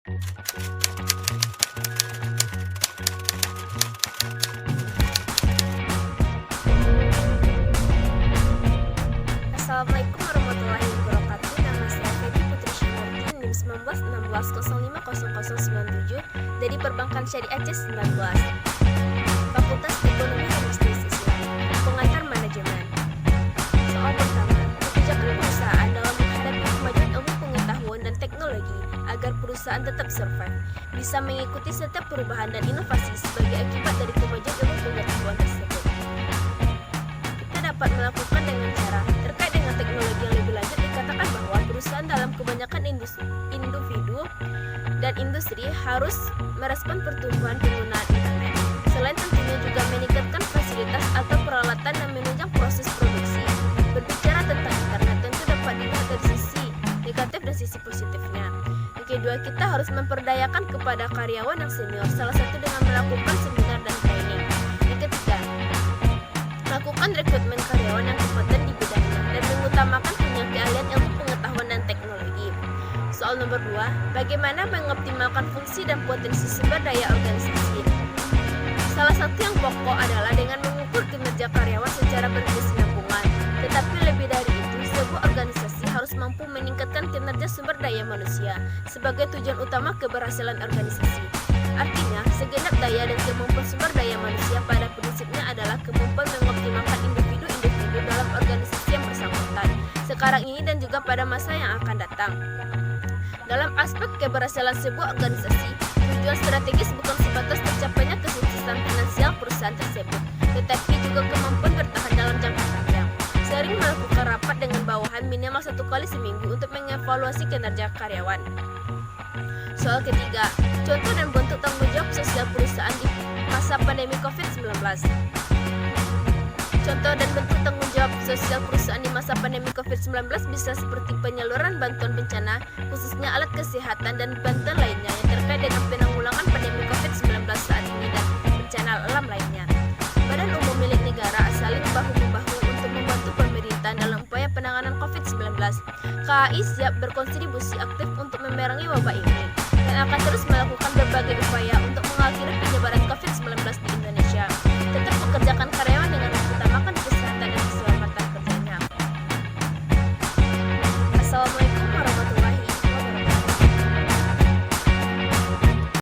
Assalamualaikum warahmatullahi wabarakatuh. Nama saya Feby Putri Syamartin, NIM 1916050097 dari Perbankan Syariah Aceh 19. Fakultas Ekonomi dan Bisnis Islam. Pengantar manajemen. Soal pertama, kebijakan perusahaan dalam menghadapi kemajuan ilmu pengetahuan dan teknologi agar perusahaan tetap survive, bisa mengikuti setiap perubahan dan inovasi sebagai akibat dari kemajuan ilmu pengetahuan tersebut. Kita dapat melakukan dengan cara terkait dengan teknologi yang lebih lanjut. Dikatakan bahwa perusahaan dalam kebanyakan individu dan industri harus merespon pertumbuhan penggunaan internet. Selain tentunya juga meningkatkan fasilitas atau peralatan yang menunjang proses produksi. Berbicara tentang internet tentu dapat dilihat dari sisi negatif dan sisi positifnya. Yang kedua, kita harus memperdayakan kepada karyawan yang senior, salah satu dengan melakukan seminar dan training. Yang ketiga, lakukan rekrutmen karyawan yang kompeten di bidangnya dan mengutamakan punya keahlian ilmu pengetahuan dan teknologi. Soal nomor 2, bagaimana mengoptimalkan fungsi dan potensi sumber daya organisasi. Salah satu yang pokok adalah dengan mengukur kinerja karyawan secara berkesinambungan. Tetapi lebih dari itu, sebuah organisasi harus mampu meningkatkan kinerja sumber daya manusia sebagai tujuan utama keberhasilan organisasi. Artinya, segenap daya dan kemampuan sumber daya manusia pada prinsipnya adalah kemampuan mengoptimalkan individu-individu dalam organisasi yang bersangkutan, sekarang ini dan juga pada masa yang akan datang. Dalam aspek keberhasilan sebuah organisasi, tujuan strategis bukan sebatas tercapainya kesuksesan finansial perusahaan tersebut, tetapi juga kemampuan bertahan dalam jangka panjang. Sering melakukan rapat dengan bawahan minimal 1 kali seminggu untuk mengevaluasi kinerja karyawan. Soal ketiga, contoh dan bentuk tanggung jawab sosial perusahaan di masa pandemi COVID-19. Contoh dan bentuk tanggung jawab sosial perusahaan di masa pandemi COVID-19 bisa seperti penyaluran bantuan bencana, khususnya alat kesehatan dan bantuan lainnya yang terkait dengan penanggulangan pandemi COVID-19 saat ini dan bencana alam lainnya. Badan umum milik negara saling bahu-membahu untuk membantu pemerintahan dalam upaya penanganan COVID-19. KAI siap berkontribusi aktif untuk memerangi wabah ini dan akan terus melakukan berbagai upaya untuk